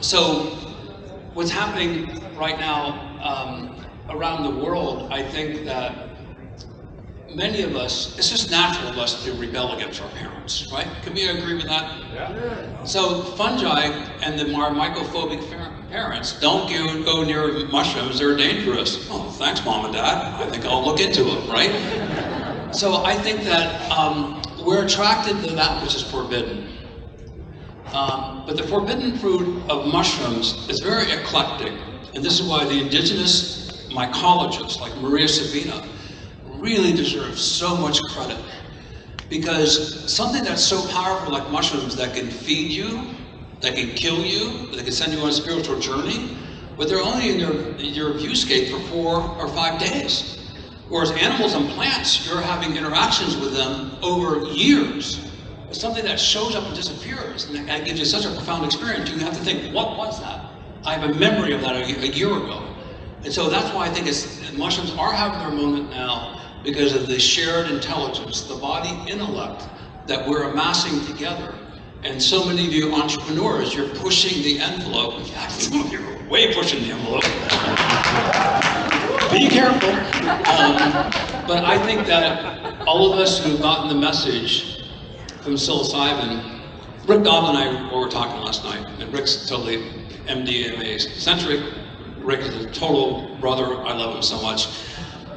So what's happening right now around the world, I think that many of us, it's just natural of us to rebel against our parents, right? Can we agree with that? Yeah. So fungi and the more mycophobic parents don't go near mushrooms, they're dangerous. Oh, thanks, Mom and Dad. I think I'll look into it, right? So I think that we're attracted to that which is forbidden. But the forbidden fruit of mushrooms is very eclectic, and this is why the indigenous mycologists like Maria Sabina really deserve so much credit, because something that's so powerful like mushrooms that can feed you, that can kill you, that can send you on a spiritual journey, but they're only in your viewscape for 4 or 5 days. Whereas animals and plants, you're having interactions with them over years. It's something that shows up and disappears, and that gives you such a profound experience. You have to think, what was that? I have a memory of that a year ago. And so that's why I think mushrooms are having their moment now, because of the shared intelligence, the body intellect that we're amassing together. And so many of you entrepreneurs, you're pushing the envelope. In fact, some of you are way pushing the envelope. Be careful. But I think that all of us who've gotten the message from psilocybin, Rick Dobb and I were talking last night, and Rick's totally MDMA centric. Rick is a total brother. I love him so much.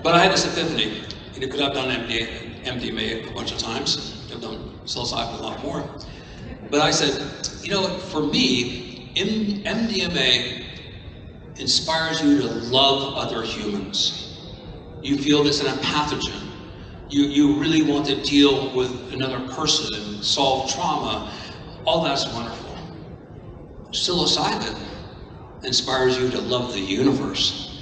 But I had this epiphany. Because I've done MDMA a bunch of times. I've done psilocybin a lot more. But I said, you know, for me, MDMA inspires you to love other humans. You feel this in a pathogen. You really want to deal with another person and solve trauma. All that's wonderful. Psilocybin inspires you to love the universe.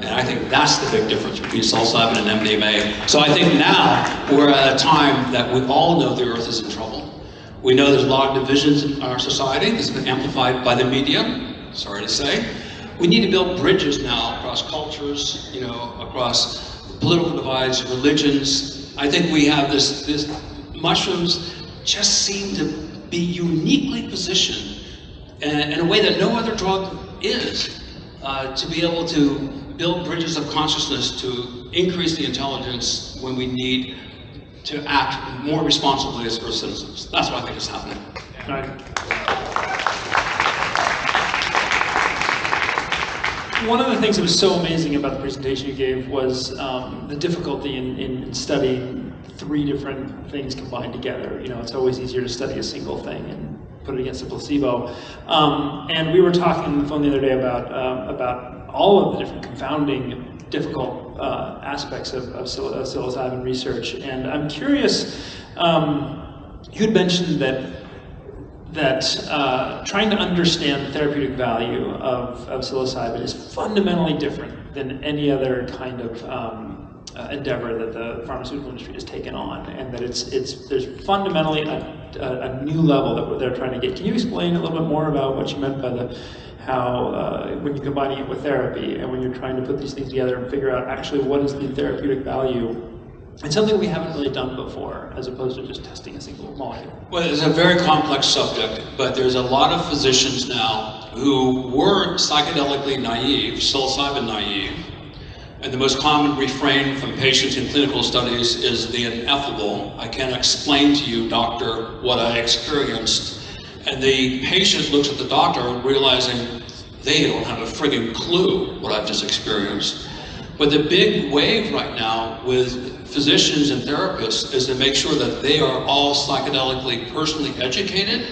And I think that's the big difference between psilocybin and MDMA. So I think now we're at a time that we all know the earth is in trouble. We know there's a lot of divisions in our society. This has been amplified by the media, sorry to say. We need to build bridges now across cultures, you know, across political divides, religions. I think we have this mushrooms just seem to be uniquely positioned in a way that no other drug is. To be able to build bridges of consciousness to increase the intelligence when we need to act more responsibly as Earth citizens. That's what I think is happening. Right. One of the things that was so amazing about the presentation you gave was the difficulty in studying 3 different things combined together. You know, it's always easier to study a single thing and put it against a placebo. And we were talking on the phone the other day about all of the different confounding, difficult aspects of psilocybin research. And I'm curious, you had mentioned that trying to understand the therapeutic value of psilocybin is fundamentally different than any other kind of endeavor that the pharmaceutical industry has taken on, and that there's fundamentally a new level that they're trying to get. Can you explain a little bit more about what you meant by how when you're combining it with therapy and when you're trying to put these things together and figure out actually what is the therapeutic value? It's something we haven't really done before, as opposed to just testing a single molecule. Well, it's a very complex subject, but there's a lot of physicians now who were psychedelically naive, psilocybin naive, and the most common refrain from patients in clinical studies is the ineffable. I can't explain to you, doctor, what I experienced. And the patient looks at the doctor realizing they don't have a friggin' clue what I've just experienced. But the big wave right now with physicians and therapists is to make sure that they are all psychedelically personally educated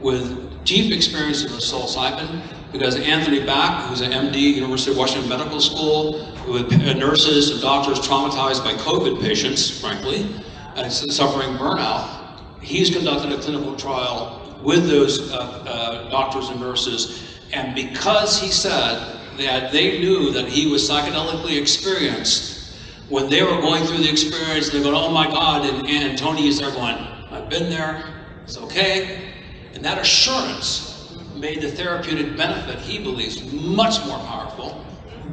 with deep experiences of psilocybin, because Anthony Back, who's an MD, University of Washington Medical School, with nurses and doctors traumatized by COVID patients, frankly, and suffering burnout, he's conducted a clinical trial with those doctors and nurses, and because he said that they knew that he was psychedelically experienced, when they were going through the experience, they go, oh my God, and Tony is there going, I've been there, it's okay. And that assurance made the therapeutic benefit, he believes, much more powerful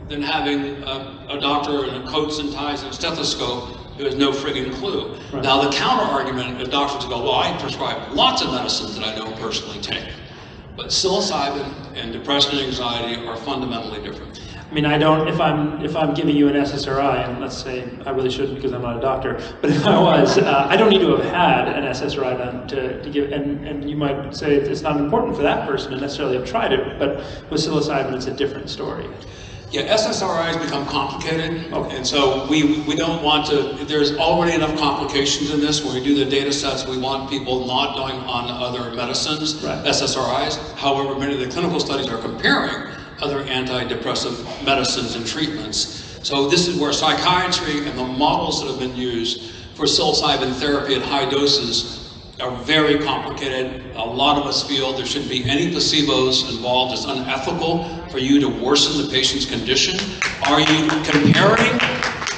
than having a doctor in coats and ties and a stethoscope who has no friggin' clue. Right. Now the counter argument is doctors go, well, I prescribe lots of medicines that I don't personally take. But psilocybin and depression and anxiety are fundamentally different. I mean, I don't, if I'm giving you an SSRI, and let's say, I really shouldn't because I'm not a doctor, but if I was, I don't need to have had an SSRI done to give, and you might say it's not important for that person to necessarily have tried it, but with psilocybin it's a different story. Yeah, SSRIs become complicated, Okay. and so we don't want to, there's already enough complications in this. When we do the data sets, we want people not going on other medicines, Right. SSRIs. However, many of the clinical studies are comparing other antidepressive medicines and treatments. So this is where psychiatry and the models that have been used for psilocybin therapy at high doses are very complicated. A lot of us feel there shouldn't be any placebos involved. It's unethical for you to worsen the patient's condition. Are you comparing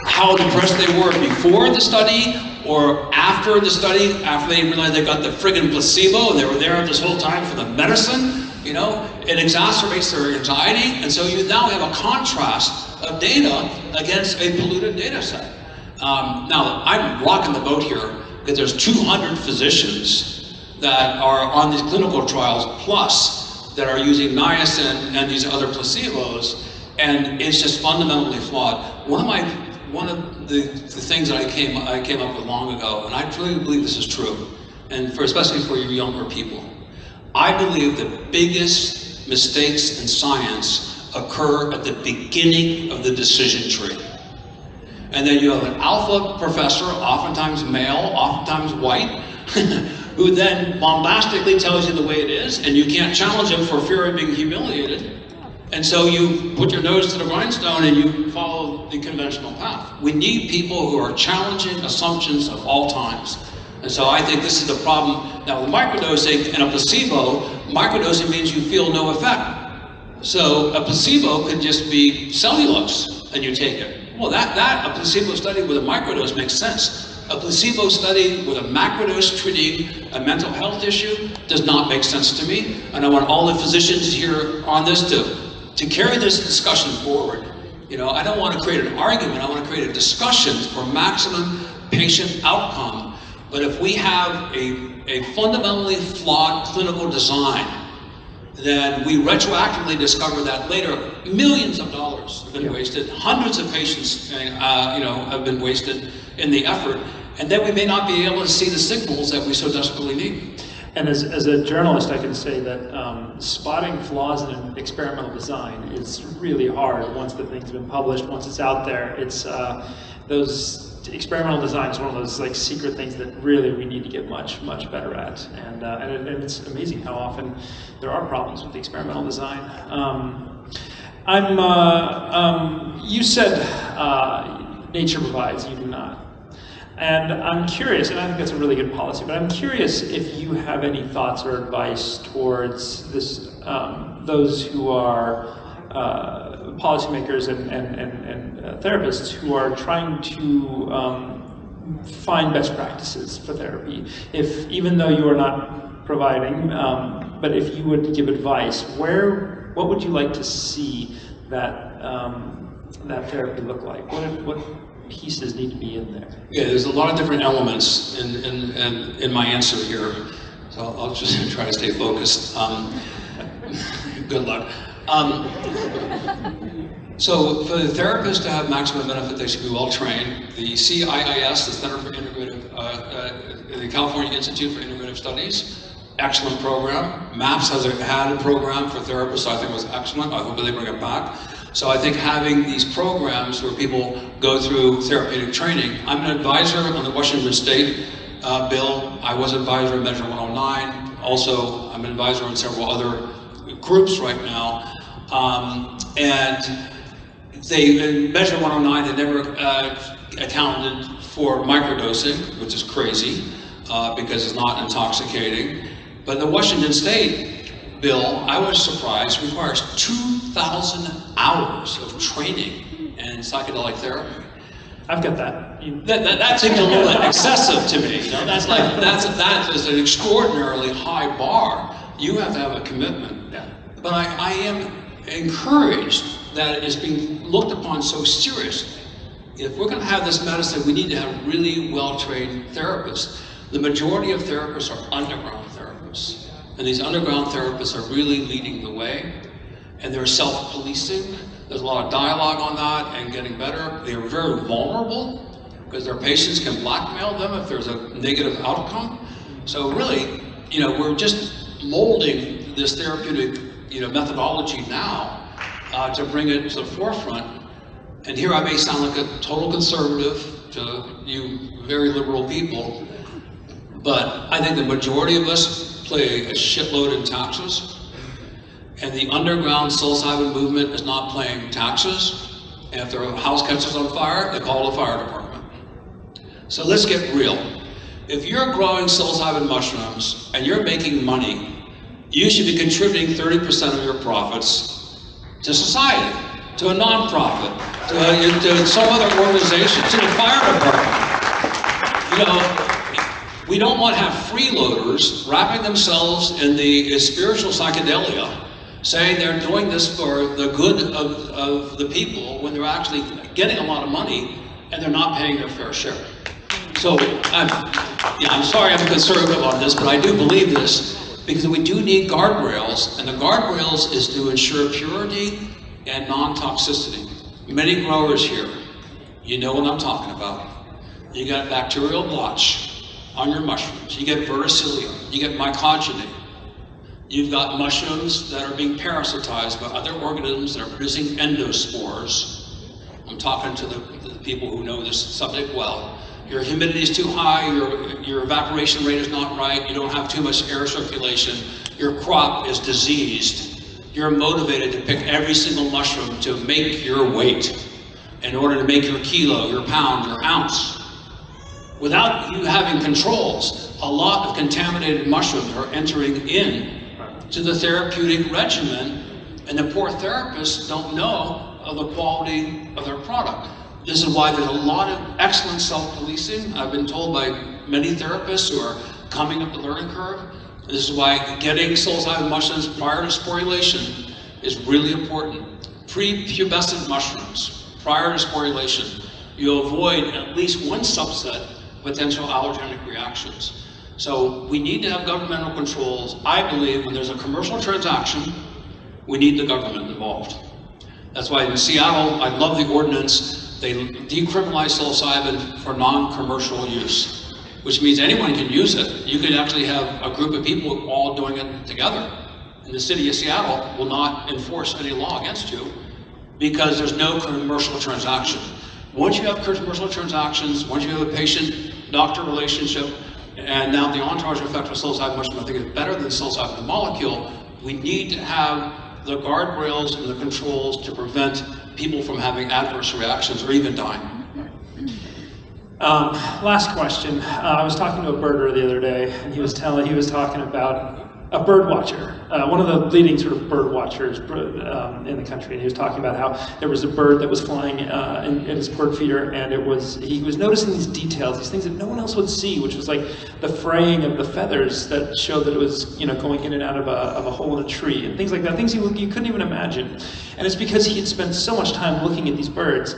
how depressed they were before the study or after the study, after they realized they got the friggin' placebo and they were there this whole time for the medicine? You know, it exacerbates their anxiety, and so you now have a contrast of data against a polluted data set. Now, I'm rocking the boat here that there's 200 physicians that are on these clinical trials plus that are using niacin and these other placebos, and it's just fundamentally flawed. One of the things that I came up with long ago, and I truly believe this is true, and especially for you younger people, I believe the biggest mistakes in science occur at the beginning of the decision tree. And then you have an alpha professor, oftentimes male, oftentimes white, who then bombastically tells you the way it is, and you can't challenge him for fear of being humiliated. And so you put your nose to the grindstone and you follow the conventional path. We need people who are challenging assumptions of all times. And so I think this is the problem. Now with microdosing and a placebo, microdosing means you feel no effect. So a placebo could just be cellulose and you take it. Well, a placebo study with a microdose makes sense. A placebo study with a macrodose treating a mental health issue does not make sense to me. And I want all the physicians here on this to carry this discussion forward. You know, I don't want to create an argument, I want to create a discussion for maximum patient outcome. But if we have a fundamentally flawed clinical design, then we retroactively discover that later millions of dollars have been wasted, hundreds of patients have been wasted in the effort, and then we may not be able to see the signals that we so desperately need. And as a journalist, I can say that spotting flaws in an experimental design is really hard once the thing's been published, once it's out there. It's those experimental design is one of those like secret things that really we need to get much better at, and it's amazing how often there are problems with the experimental design. You said nature provides, you do not, and I'm curious, and I think that's a really good policy, but I'm curious if you have any thoughts or advice towards this, those who are policymakers and therapists who are trying to find best practices for therapy. If, even though you are not providing, but if you would give advice, what would you like to see that that therapy look like? What pieces need to be in there? Yeah, there's a lot of different elements in my answer here, so I'll just try to stay focused. Good luck. So for the therapist to have maximum benefit, they should be well trained. The CIIS, the Center for Integrative, the California Institute for Integrative Studies, excellent program. MAPS has had a program for therapists I think was excellent. I hope they bring it back. So I think having these programs where people go through therapeutic training. I'm an advisor on the Washington State bill. I was advisor of Measure 109. Also, I'm an advisor on several other groups right now. And in Measure 109, they never accounted for microdosing, which is crazy because it's not intoxicating. But the Washington State bill, I was surprised, requires 2,000 hours of training in psychedelic therapy. I've got that. That seems a little bit excessive to me. You know, that is an extraordinarily high bar. You have to have a commitment. Yeah. But I am encouraged that it's being looked upon so seriously. If we're going to have this medicine, we need to have really well-trained therapists. The majority of therapists are underground therapists. And these underground therapists are really leading the way. And they're self-policing. There's a lot of dialogue on that and getting better. They are very vulnerable because their patients can blackmail them if there's a negative outcome. So really, we're just molding this therapeutic, methodology now to bring it to the forefront. And here I may sound like a total conservative to you very liberal people, but I think the majority of us pay a shitload in taxes, and the underground psilocybin movement is not paying taxes, and if their house catches on fire, they call the fire department. So let's get real. If you're growing psilocybin mushrooms and you're making money, you should be contributing 30% of your profits to society, to a nonprofit, to some other organization, to the fire department. We don't want to have freeloaders wrapping themselves in the spiritual psychedelia, saying they're doing this for the good of the people when they're actually getting a lot of money and they're not paying their fair share. So I'm sorry I'm conservative on this, but I do believe this because we do need guardrails, and the guardrails is to ensure purity and non-toxicity. Many growers here, you know what I'm talking about. You got bacterial blotch on your mushrooms. You get verticillium. You get mycogeny. You've got mushrooms that are being parasitized by other organisms that are producing endospores. I'm talking to the people who know this subject well. Your humidity is too high, your evaporation rate is not right, you don't have too much air circulation, your crop is diseased. You're motivated to pick every single mushroom to make your weight in order to make your kilo, your pound, your ounce. Without you having controls, a lot of contaminated mushrooms are entering in to the therapeutic regimen, and the poor therapists don't know of the quality of their product. This is why there's a lot of excellent self-policing. I've been told by many therapists who are coming up the learning curve. This is why getting psilocybin mushrooms prior to sporulation is really important. Pre-pubescent mushrooms, prior to sporulation, you avoid at least one subset of potential allergenic reactions. So we need to have governmental controls. I believe when there's a commercial transaction, we need the government involved. That's why in Seattle, I love the ordinance. They decriminalize psilocybin for non-commercial use, which means anyone can use it. You could actually have a group of people all doing it together. And the city of Seattle will not enforce any law against you because there's no commercial transaction. Once you have commercial transactions, once you have a patient-doctor relationship, and now the entourage effect of psilocybin mushroom, I think is better than psilocybin the molecule, we need to have the guardrails and the controls to prevent people from having adverse reactions or even dying. Last question. I was talking to a birder the other day, and he was talking about a bird watcher, one of the leading sort of bird watchers in the country, and he was talking about how there was a bird that was flying in his bird feeder, and he was noticing these details, these things that no one else would see, which was like the fraying of the feathers that showed that it was going in and out of a hole in a tree, and things like that, things you couldn't even imagine. And it's because he had spent so much time looking at these birds.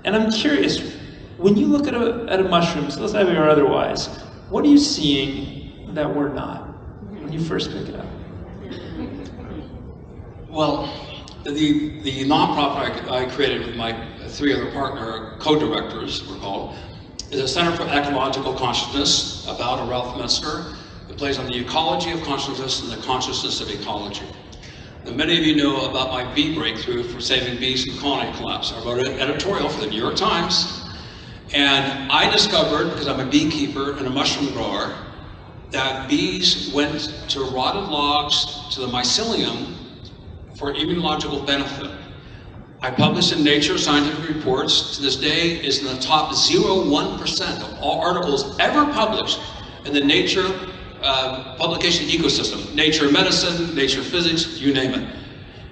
And I'm curious, when you look at a mushroom, psilocybin or otherwise, what are you seeing that we're not when you first pick it up? Well, the nonprofit I created with my three other partner co-directors, we're called, is a Center for Ecological Consciousness about a Ralph Metzger. It plays on the ecology of consciousness and the consciousness of ecology. And many of you know about my bee breakthrough for saving bees from colony collapse. I wrote an editorial for the New York Times, and I discovered, because I'm a beekeeper and a mushroom grower, that bees went to rotted logs to the mycelium for immunological benefit. I published in Nature Scientific Reports. To this day is in the top 0.1% of all articles ever published in the Nature publication ecosystem. Nature Medicine, Nature Physics, you name it.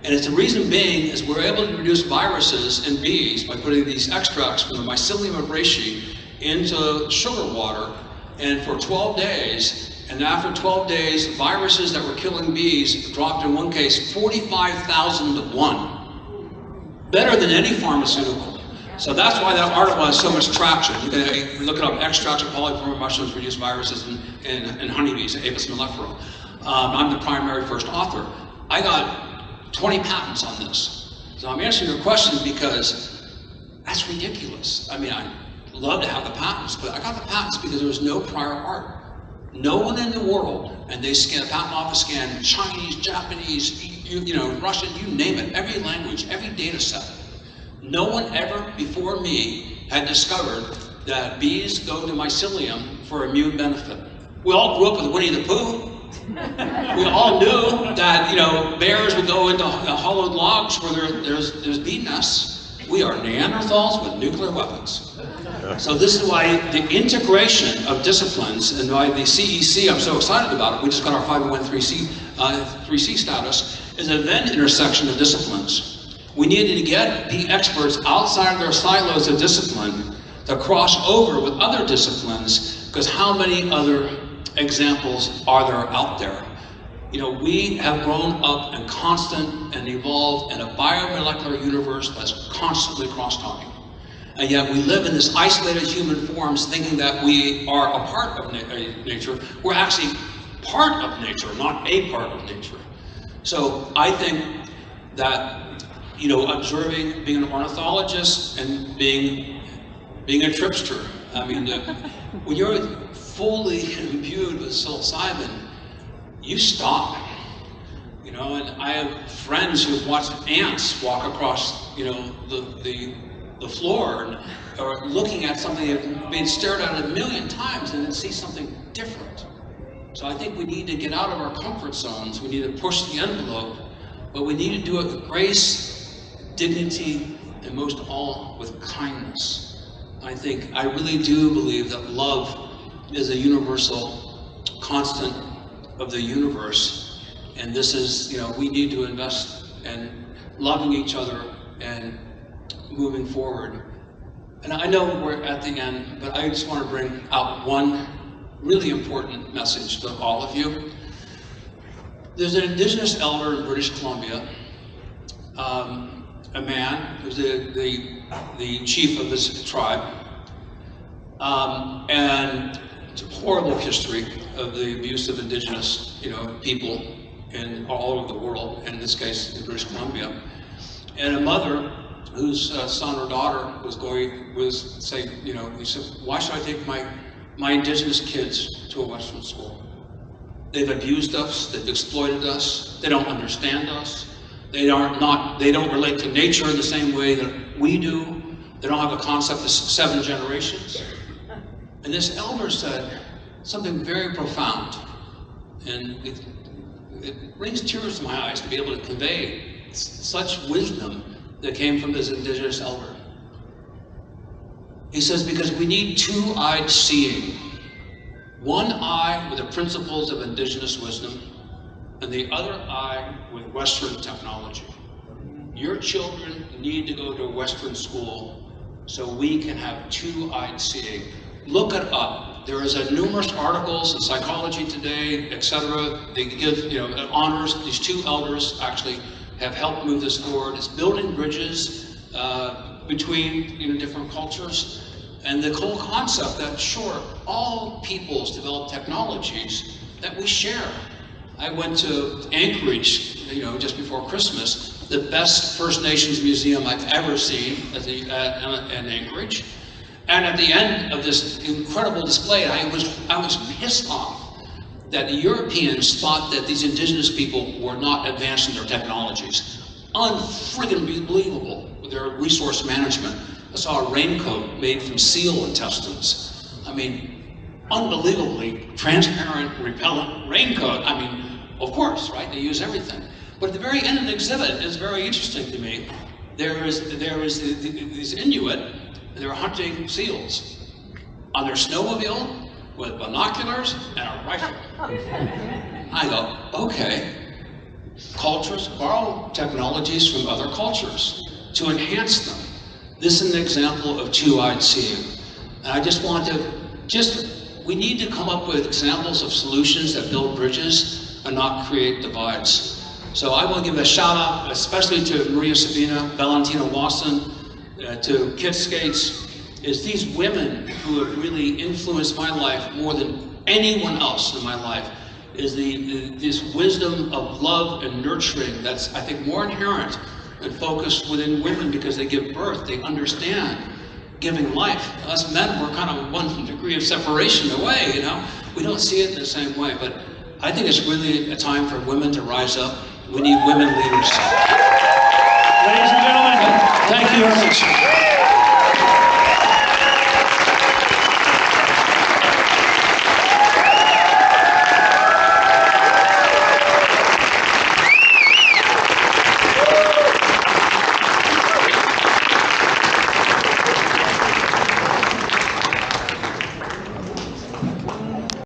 And it's the reason being is we're able to reduce viruses in bees by putting these extracts from the mycelium of reishi into sugar water, and for 12 days, and after 12 days, viruses that were killing bees dropped in one case 45,000 to 1. Better than any pharmaceutical. So that's why that article has so much traction. You can look it up, extracts of polyphenol mushrooms reduce viruses in honeybees, Apis mellifera. I'm the primary first author. I got 20 patents on this. So I'm answering your question because that's ridiculous. I mean, I'd love to have the patents, but I got the patents because there was no prior art. No one in the world, and they scan, the patent office scanned Chinese, Japanese, Russian, you name it, every language, every data set. No one ever before me had discovered that bees go to mycelium for immune benefit. We all grew up with Winnie the Pooh. We all knew that bears would go into hollowed logs where there's bee nests. We are Neanderthals with nuclear weapons. So this is why the integration of disciplines and why the CEC, I'm so excited about it. We just got our 501(c)(3) status, is a then intersection of disciplines. We needed to get the experts outside of their silos of discipline to cross over with other disciplines, because how many other examples are there out there? We have grown up and constant and evolved in a biomolecular universe that's constantly cross-talking. And yet we live in this isolated human forms thinking that we are a part of nature. We're actually part of nature, not a part of nature. So I think that, observing, being an ornithologist and being a tripster, I mean, when you're fully imbued with psilocybin, you stop. And I have friends who've watched ants walk across, the floor, or looking at something they've been stared at 1,000,000 times and then see something different. So I think we need to get out of our comfort zones. We need to push the envelope, but we need to do it with grace, dignity, and most of all, with kindness. I really do believe that love is a universal constant of the universe. And this is, we need to invest in loving each other and moving forward. And I know we're at the end, but I just want to bring out one really important message to all of you. There's an indigenous elder in British Columbia, a man who's the chief of this tribe, and it's a horrible history of the abuse of indigenous, people all over the world, and in this case in British Columbia. And a mother whose son or daughter was saying, he said, why should I take my indigenous kids to a Western school? They've abused us, they've exploited us, they don't understand us, they don't relate to nature in the same way that we do, they don't have a concept of 7 generations. And this elder said something very profound, and it brings tears to my eyes to be able to convey such wisdom that came from this indigenous elder. He says, because we need 2-eyed seeing. One eye with the principles of indigenous wisdom, and the other eye with Western technology. Your children need to go to a Western school so we can have 2-eyed seeing. Look it up. There is numerous articles in Psychology Today, etc. They give honors. These 2 elders actually have helped move this forward. It's building bridges between different cultures, and the whole concept that sure, all peoples develop technologies that we share. I went to Anchorage, just before Christmas, the best First Nations museum I've ever seen in Anchorage. And at the end of this incredible display, I was pissed off that the Europeans thought that these indigenous people were not advanced in their technologies. Unfriggin' believable with their resource management. I saw a raincoat made from seal intestines. I mean, unbelievably transparent, repellent raincoat. I mean, of course, right? They use everything. But at the very end of the exhibit is very interesting to me. There is these Inuit, and they're hunting seals on their snowmobile with binoculars and a rifle. I go, okay. Cultures borrow technologies from other cultures to enhance them. This is an example of 2-eyed seeing. And I just want to, we need to come up with examples of solutions that build bridges and not create divides. So I want to give a shout out, especially to Maria Sabina, Valentina Wasson, to Kid Skates, is these women who have really influenced my life more than anyone else in my life. is this wisdom of love and nurturing that's, I think, more inherent and focused within women because they give birth, they understand giving life. Us men, we're kind of 1 degree of separation away, you know? We don't see it in the same way, but I think it's really a time for women to rise up. We need women leaders. Ladies and gentlemen, Thank you very much.